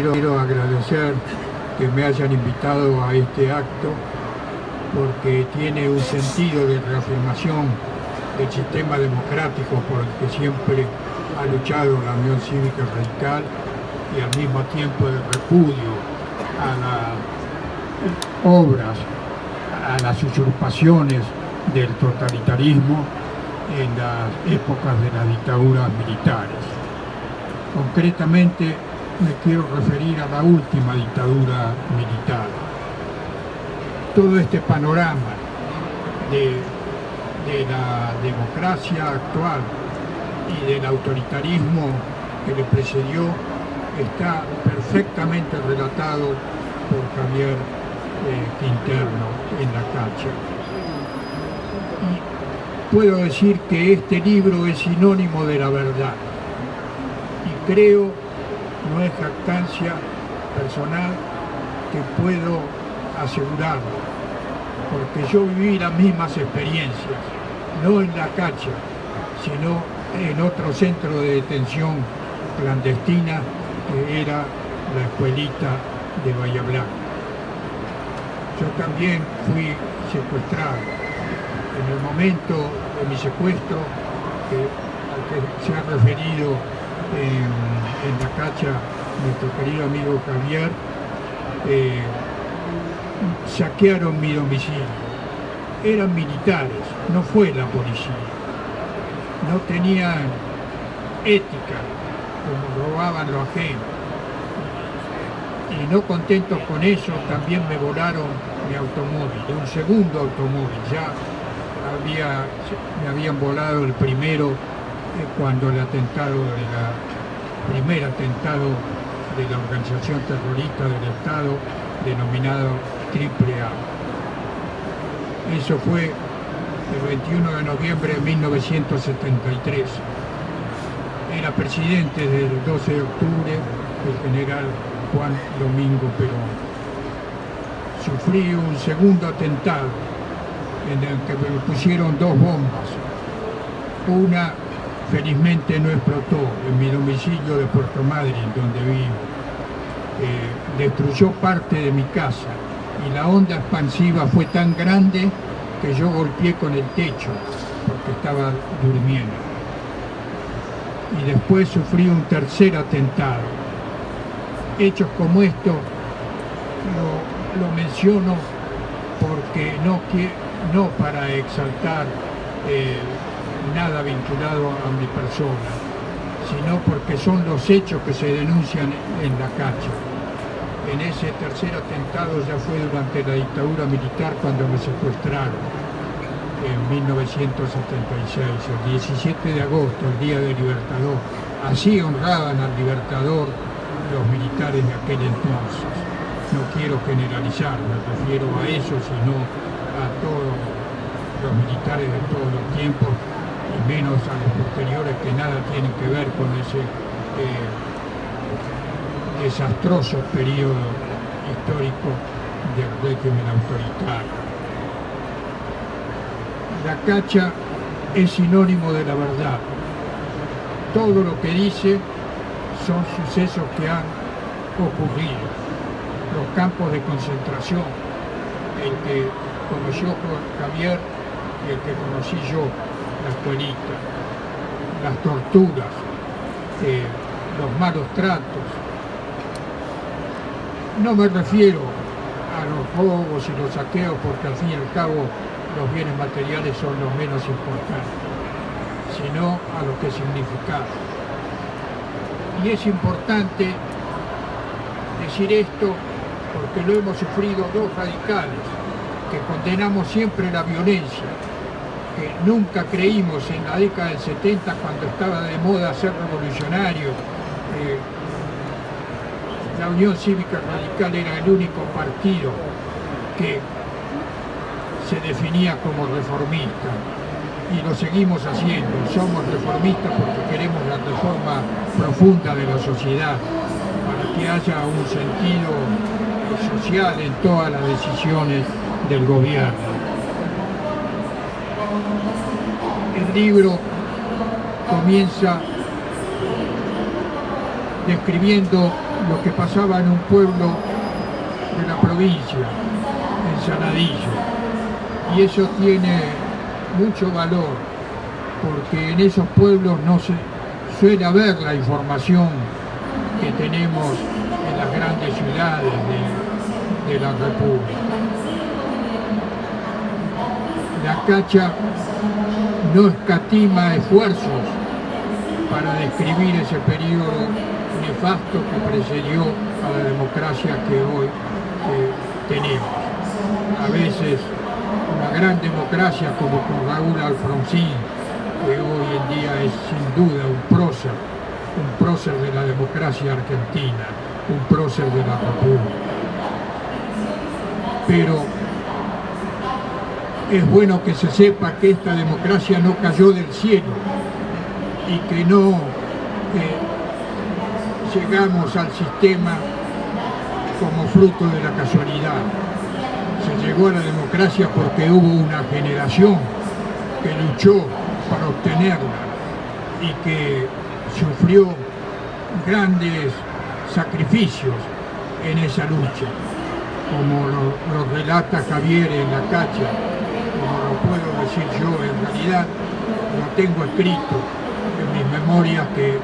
Quiero agradecer que me hayan invitado a este acto porque tiene un sentido de reafirmación del sistema democrático por el que siempre ha luchado la Unión Cívica Radical y al mismo tiempo de repudio a las obras, a las usurpaciones del totalitarismo en las épocas de las dictaduras militares. Concretamente, me quiero referir a la última dictadura militar. Todo este panorama de la democracia actual y del autoritarismo que le precedió está perfectamente relatado por Javier Quinterno en La Cacha. Y puedo decir que este libro es sinónimo de la verdad y creo, no es jactancia personal, que puedo asegurarlo, porque yo viví las mismas experiencias, no en La Cacha, sino en otro centro de detención clandestina que era la escuelita de Bahía Blanca. Yo también fui secuestrado. En el momento de mi secuestro, al que se ha referido en La Cacha nuestro querido amigo Javier, saquearon mi domicilio. Eran militares, no fue la policía. No tenían ética, como robaban lo ajeno. Y no contentos con eso, también me volaron mi automóvil, un segundo automóvil. Ya me habían volado el primero cuando el primer atentado de la organización terrorista del Estado denominado AAA. Eso fue el 21 de noviembre de 1973. Era presidente del 12 de octubre el general Juan Domingo Perón. Sufrí un segundo atentado en el que me pusieron dos bombas. Una felizmente no explotó en mi domicilio de Puerto Madryn, donde vivo. Destruyó parte de mi casa y la onda expansiva fue tan grande que yo golpeé con el techo porque estaba durmiendo. Y después sufrí un tercer atentado. Hechos como estos lo menciono porque no para exaltar nada vinculado a mi persona, sino porque son los hechos que se denuncian en La Cacha. En ese tercer atentado ya fue durante la dictadura militar cuando me secuestraron en 1976, el 17 de agosto, el Día del Libertador. Así honraban al Libertador los militares de aquel entonces. No quiero generalizar, me refiero a eso, sino a todos los militares de todos los tiempos, y menos a los posteriores que nada tienen que ver con ese desastroso periodo histórico del régimen autoritario. La Cacha es sinónimo de la verdad. Todo lo que dice son sucesos que han ocurrido. Los campos de concentración, el que conoció Javier y el que conocí yo, la escuelita, las torturas, los malos tratos. No me refiero a los robos y los saqueos porque al fin y al cabo los bienes materiales son los menos importantes, sino a lo que significaba. Y es importante decir esto porque lo hemos sufrido dos radicales que condenamos siempre la violencia, que nunca creímos en la década del 70 cuando estaba de moda ser revolucionario. La Unión Cívica Radical era el único partido que se definía como reformista y lo seguimos haciendo. Somos reformistas porque queremos la reforma profunda de la sociedad para que haya un sentido social en todas las decisiones del gobierno. El libro comienza describiendo lo que pasaba en un pueblo de la provincia, en Saladillo. Y eso tiene mucho valor, porque en esos pueblos no se suele haber la información que tenemos en las grandes ciudades de la República. La Cacha no escatima esfuerzos para describir ese periodo nefasto que precedió a la democracia que hoy tenemos. A veces una gran democracia como con Raúl Alfonsín, que hoy en día es sin duda un prócer de la democracia argentina, un prócer de la República. Pero es bueno que se sepa que esta democracia no cayó del cielo y que no llegamos al sistema como fruto de la casualidad. Se llegó a la democracia porque hubo una generación que luchó para obtenerla y que sufrió grandes sacrificios en esa lucha, como lo relata Javier en La Cacha, como lo puedo decir yo. En realidad lo tengo escrito en mis memorias que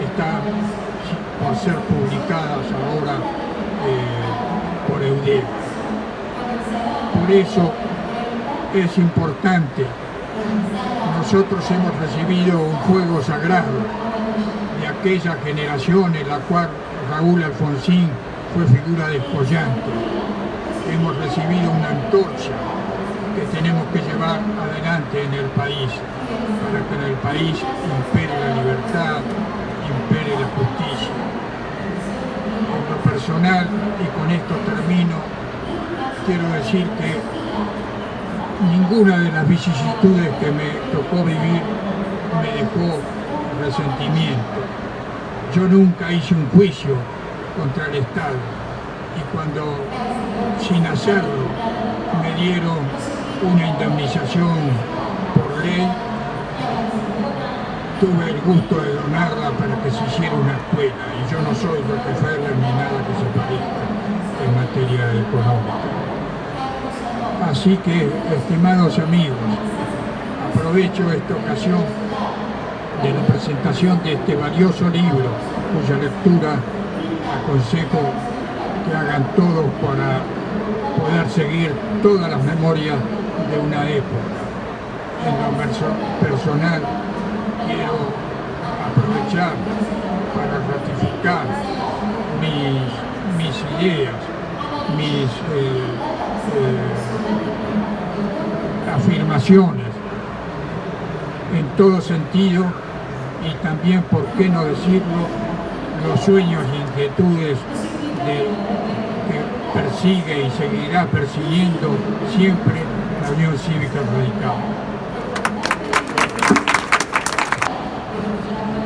están por ser publicadas ahora por Eudel. Por eso es importante. Nosotros hemos recibido un fuego sagrado de aquella generación en la cual Raúl Alfonsín fue figura descollante. Hemos recibido una antorcha que tenemos que llevar adelante en el país, para que en el país impere la libertad, impere la justicia. En lo personal, y con esto termino, quiero decir que ninguna de las vicisitudes que me tocó vivir me dejó resentimiento. Yo nunca hice un juicio contra el Estado, y cuando, sin hacerlo, me dieron una indemnización por ley, tuve el gusto de donarla para que se hiciera una escuela, y yo no soy Rockefeller ni nada que se parezca en materia económica. Así que, estimados amigos, aprovecho esta ocasión de la presentación de este valioso libro, cuya lectura aconsejo que hagan todos para poder seguir todas las memorias de una época. En lo personal, quiero aprovechar para ratificar mis ideas, mis afirmaciones en todo sentido, y también, por qué no decirlo, los sueños e inquietudes que persigue y seguirá persiguiendo siempre la Unión Cívica Radical.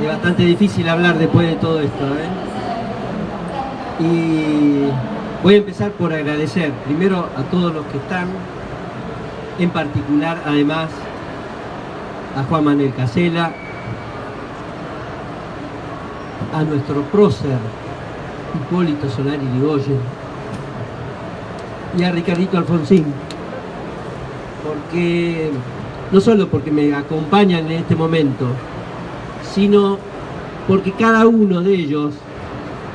Es bastante difícil hablar después de todo esto, Y voy a empezar por agradecer primero a todos los que están, en particular además a Juan Manuel Casella, a nuestro prócer Hipólito Solari Irigoyen y a Ricardito Alfonsín, porque no solo porque me acompañan en este momento, sino porque cada uno de ellos,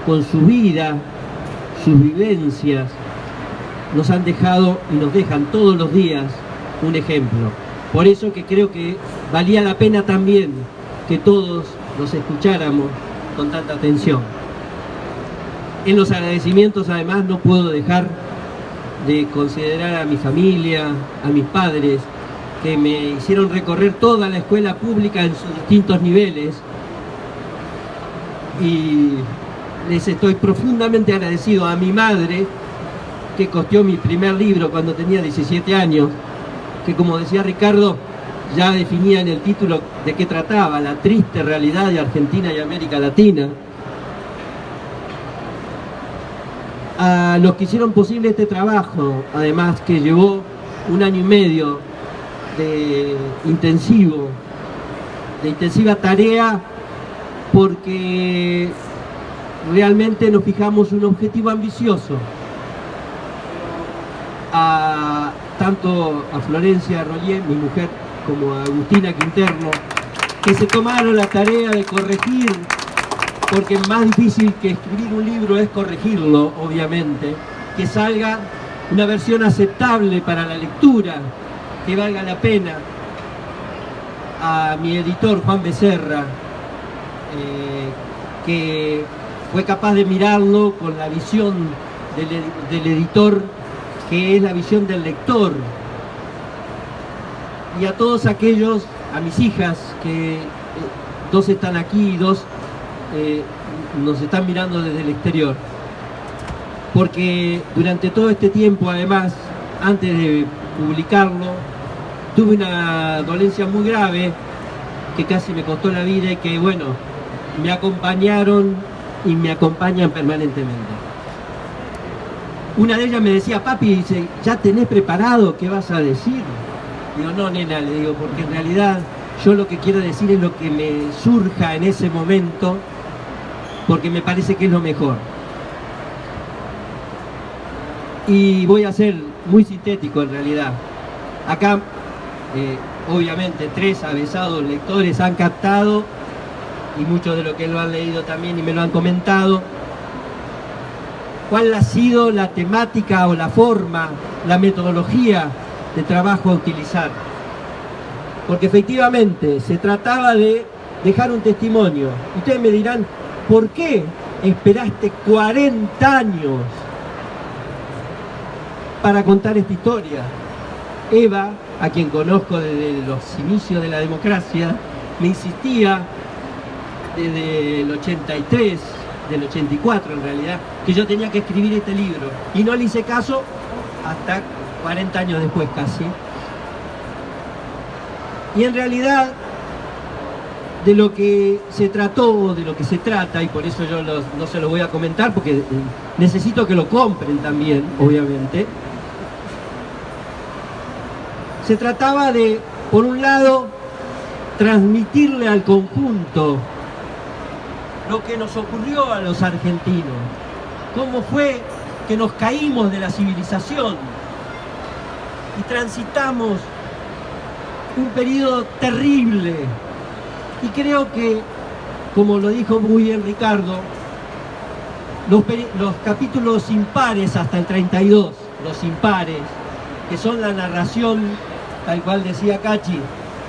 con su vida, sus vivencias, nos han dejado y nos dejan todos los días un ejemplo. Por eso que creo que valía la pena también que todos los escucháramos con tanta atención. En los agradecimientos, además, no puedo dejar de considerar a mi familia, a mis padres, que me hicieron recorrer toda la escuela pública en sus distintos niveles, y les estoy profundamente agradecido a mi madre, que costeó mi primer libro cuando tenía 17 años, que, como decía Ricardo, ya definía en el título de qué trataba: la triste realidad de Argentina y América Latina. A los que hicieron posible este trabajo, además, que llevó 1 año y medio de intensiva tarea, porque realmente nos fijamos un objetivo ambicioso. Tanto a Florencia Rollier, mi mujer, como a Agustina Quinterno, que se tomaron la tarea de corregir, porque más difícil que escribir un libro es corregirlo, obviamente, que salga una versión aceptable para la lectura, que valga la pena. A mi editor Juan Becerra, que fue capaz de mirarlo con la visión del editor, que es la visión del lector. Y a todos aquellos, a mis hijas, que dos están aquí y dos nos están mirando desde el exterior. Porque durante todo este tiempo, además, antes de publicarlo, tuve una dolencia muy grave que casi me costó la vida y que, bueno, me acompañaron y me acompañan permanentemente. Una de ellas me decía: papi, dice, ¿ya tenés preparado qué vas a decir? Digo, no, nena, le digo, porque en realidad yo lo que quiero decir es lo que me surja en ese momento, porque me parece que es lo mejor. Y voy a ser muy sintético en realidad. Acá, obviamente, 3 avesados lectores han captado, y muchos de los que lo han leído también y me lo han comentado, cuál ha sido la temática o la forma, la metodología de trabajo a utilizar. Porque efectivamente se trataba de dejar un testimonio. Ustedes me dirán, ¿por qué esperaste 40 años para contar esta historia? Eva, a quien conozco desde los inicios de la democracia, me insistía desde el 83, del 84 en realidad, que yo tenía que escribir este libro. Y no le hice caso hasta 40 años después casi. Y en realidad, de lo que se trató, de lo que se trata, y por eso yo no se lo voy a comentar, porque necesito que lo compren también, obviamente. Se trataba de, por un lado, transmitirle al conjunto lo que nos ocurrió a los argentinos, cómo fue que nos caímos de la civilización y transitamos un periodo terrible. Y creo que, como lo dijo muy bien Ricardo, los capítulos impares hasta el 32, los impares, que son la narración, tal cual decía Cachi,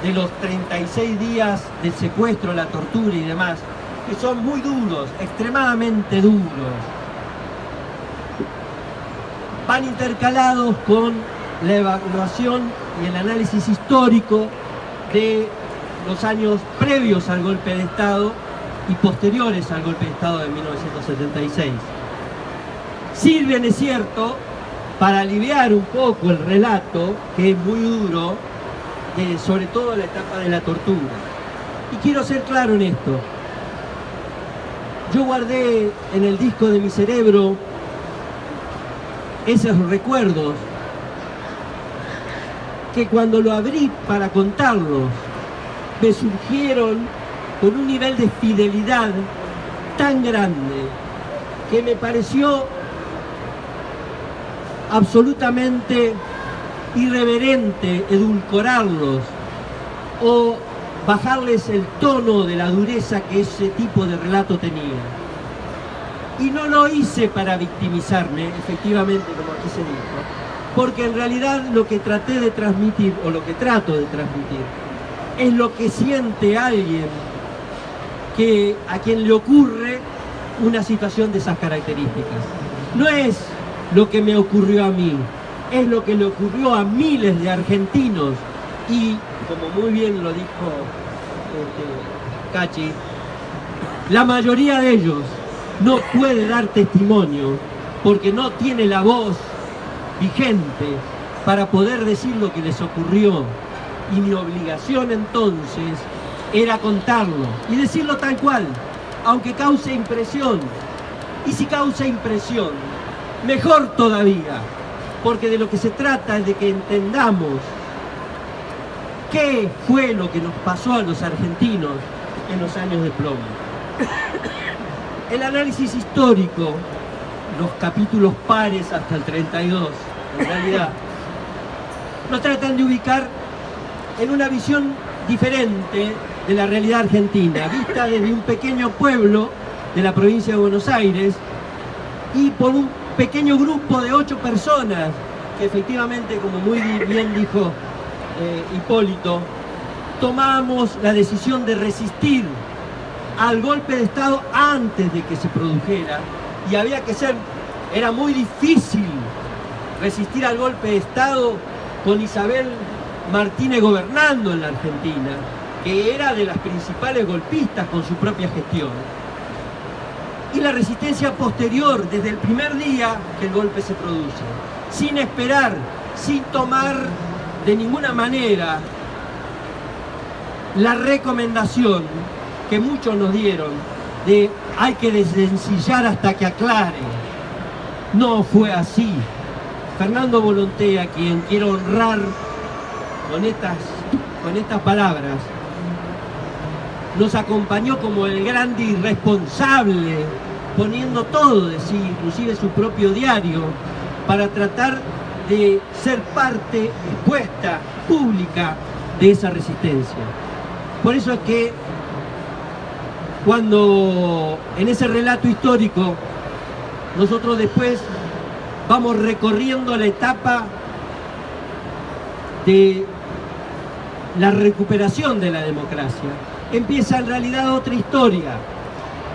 de los 36 días del secuestro, la tortura y demás, que son muy duros, extremadamente duros, van intercalados con la evaluación y el análisis histórico de los años previos al golpe de Estado y posteriores al golpe de Estado de 1976. Sirven, es cierto, para aliviar un poco el relato, que es muy duro, sobre todo la etapa de la tortura. Y quiero ser claro en esto. Yo guardé en el disco de mi cerebro esos recuerdos que cuando lo abrí para contarlos, me surgieron con un nivel de fidelidad tan grande que me pareció absolutamente irreverente edulcorarlos o bajarles el tono de la dureza que ese tipo de relato tenía. Y no lo hice para victimizarme, efectivamente, como aquí se dijo, porque en realidad lo que traté de transmitir, o lo que trato de transmitir, es lo que siente alguien a quien le ocurre una situación de esas características. No es lo que me ocurrió a mí, es lo que le ocurrió a miles de argentinos. Y, como muy bien lo dijo Cachi, la mayoría de ellos no puede dar testimonio porque no tiene la voz vigente para poder decir lo que les ocurrió. Y mi obligación entonces era contarlo y decirlo tal cual, aunque cause impresión. Y si causa impresión, mejor todavía, porque de lo que se trata es de que entendamos qué fue lo que nos pasó a los argentinos en los años de plomo. El análisis histórico, los capítulos pares hasta el 32, en realidad, nos tratan de ubicar en una visión diferente de la realidad argentina, vista desde un pequeño pueblo de la provincia de Buenos Aires y por un pequeño grupo de 8 personas que efectivamente, como muy bien dijo Hipólito, tomamos la decisión de resistir al golpe de Estado antes de que se produjera, y era muy difícil resistir al golpe de Estado con Isabel Martínez gobernando en la Argentina, que era de las principales golpistas con su propia gestión. Y la resistencia posterior, desde el primer día que el golpe se produce, sin esperar, sin tomar de ninguna manera la recomendación que muchos nos dieron de hay que desencillar hasta que aclare. No fue así. Fernando Volonté, a quien quiero honrar con estas palabras, nos acompañó como el grande irresponsable, poniendo todo de sí, inclusive su propio diario, para tratar de ser parte expuesta, pública, de esa resistencia. Por eso es que cuando en ese relato histórico nosotros después vamos recorriendo la etapa de la recuperación de la democracia, empieza en realidad otra historia.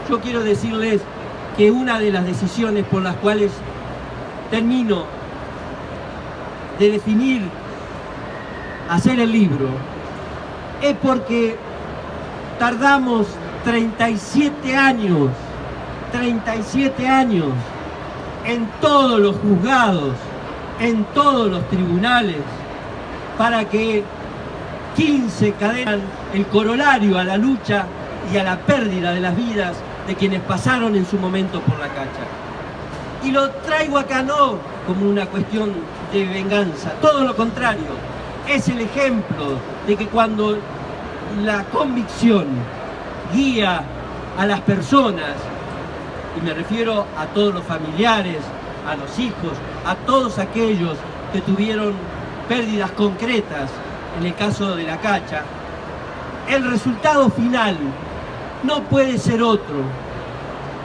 Yo quiero decirles que una de las decisiones por las cuales termino de definir hacer el libro es porque tardamos 37 años en todos los juzgados, en todos los tribunales, para que 15 cadenas el corolario a la lucha y a la pérdida de las vidas de quienes pasaron en su momento por la Cacha. Y lo traigo acá no como una cuestión de venganza, todo lo contrario, es el ejemplo de que cuando la convicción guía a las personas, y me refiero a todos los familiares, a los hijos, a todos aquellos que tuvieron pérdidas concretas, en el caso de la Cacha, el resultado final no puede ser otro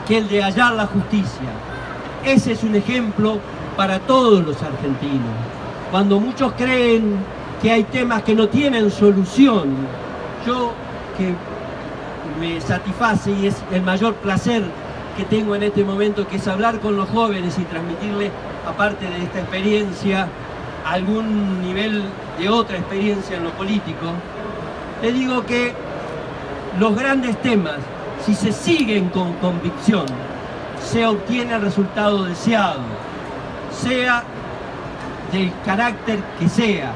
que el de hallar la justicia. Ese es un ejemplo para todos los argentinos. Cuando muchos creen que hay temas que no tienen solución, yo, que me satisface y es el mayor placer que tengo en este momento, que es hablar con los jóvenes y transmitirles, aparte de esta experiencia, algún nivel de otra experiencia en lo político, le digo que los grandes temas, si se siguen con convicción, se obtiene el resultado deseado, sea del carácter que sea.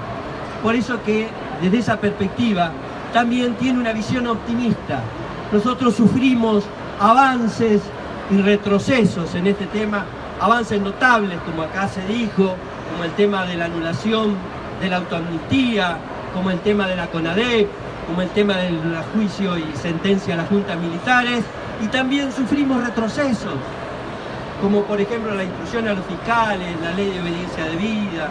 Por eso que desde esa perspectiva también tiene una visión optimista. Nosotros sufrimos avances y retrocesos en este tema, avances notables, como acá se dijo, como el tema de la anulación de la autoamnistía, como el tema de la CONADEP, como el tema del juicio y sentencia a las juntas militares, y también sufrimos retrocesos, como por ejemplo la instrucción a los fiscales, la ley de obediencia debida,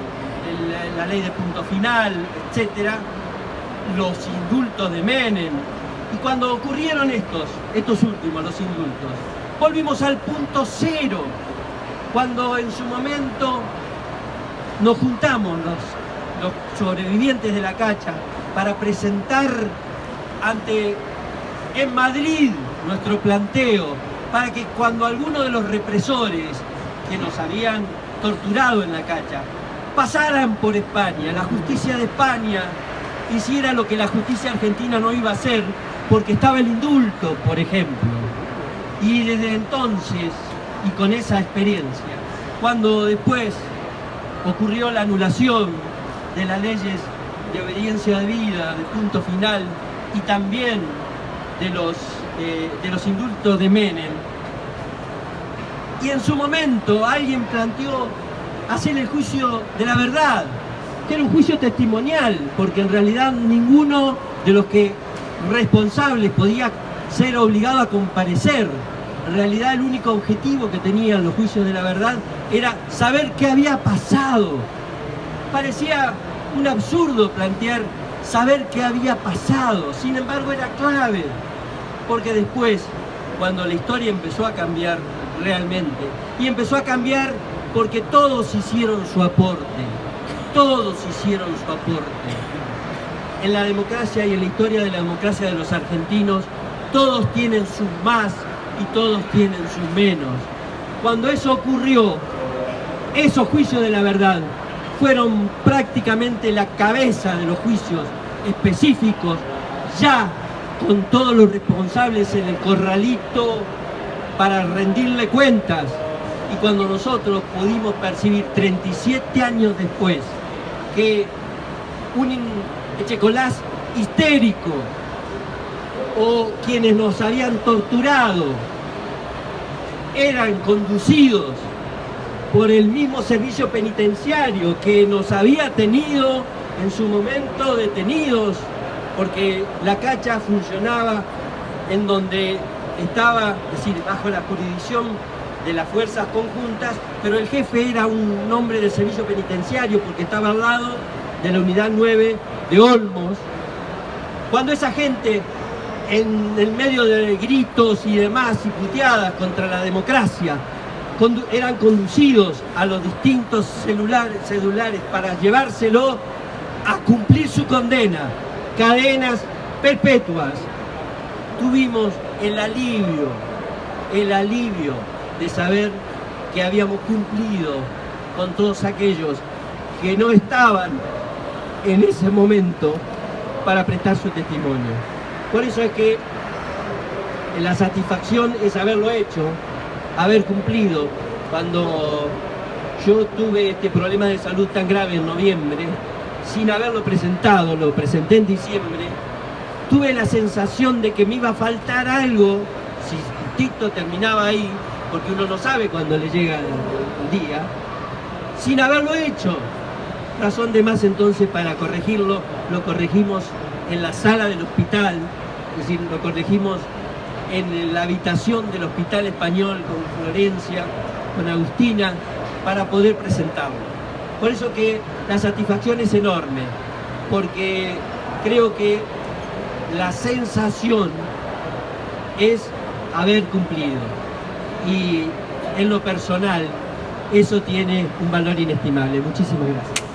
la ley de punto final, etcétera, los indultos de Menem. Y cuando ocurrieron estos últimos, los indultos, volvimos al punto cero, cuando en su momento nos juntamos los sobrevivientes de la Cacha para presentar en Madrid nuestro planteo, para que cuando alguno de los represores que nos habían torturado en la Cacha pasaran por España, la justicia de España hiciera lo que la justicia argentina no iba a hacer, porque estaba el indulto, por ejemplo. Y desde entonces, y con esa experiencia, cuando después ocurrió la anulación de las leyes de obediencia debida, de punto final, y también de los indultos de Menem, y en su momento alguien planteó hacer el juicio de la verdad, que era un juicio testimonial, porque en realidad ninguno de los que responsables podía ser obligado a comparecer, En realidad el único objetivo que tenían los juicios de la verdad era saber qué había pasado. Parecía un absurdo plantear saber qué había pasado, sin embargo era clave, porque después, cuando la historia empezó a cambiar realmente, y empezó a cambiar porque todos hicieron su aporte, todos hicieron su aporte. En la democracia y en la historia de la democracia de los argentinos, todos tienen sus más y todos tienen sus menos. Cuando eso ocurrió, esos juicios de la verdad fueron prácticamente la cabeza de los juicios específicos, ya con todos los responsables en el corralito para rendirle cuentas. Y cuando nosotros pudimos percibir 37 años después que un Echecolás histérico o quienes nos habían torturado eran conducidos por el mismo servicio penitenciario que nos había tenido en su momento detenidos, porque la cacha funcionaba en donde estaba, es decir, bajo la jurisdicción de las fuerzas conjuntas, pero el jefe era un hombre del servicio penitenciario porque estaba al lado de la unidad 9 de Olmos. Cuando esa gente, en el medio de gritos y demás y puteadas contra la democracia, eran conducidos a los distintos celulares para llevárselo a cumplir su condena, cadenas perpetuas, tuvimos el alivio de saber que habíamos cumplido con todos aquellos que no estaban en ese momento para prestar su testimonio. Por eso es que la satisfacción es haberlo hecho, haber cumplido. Cuando yo tuve este problema de salud tan grave en noviembre, sin haberlo presentado, lo presenté en diciembre, tuve la sensación de que me iba a faltar algo si Tito terminaba ahí, porque uno no sabe cuándo le llega el día, sin haberlo hecho. Razón de más entonces para corregirlo, lo corregimos en la sala del hospital, es decir, lo corregimos en la habitación del Hospital Español con Florencia, con Agustina, para poder presentarlo. Por eso que la satisfacción es enorme, porque creo que la sensación es haber cumplido. Y en lo personal, eso tiene un valor inestimable. Muchísimas gracias.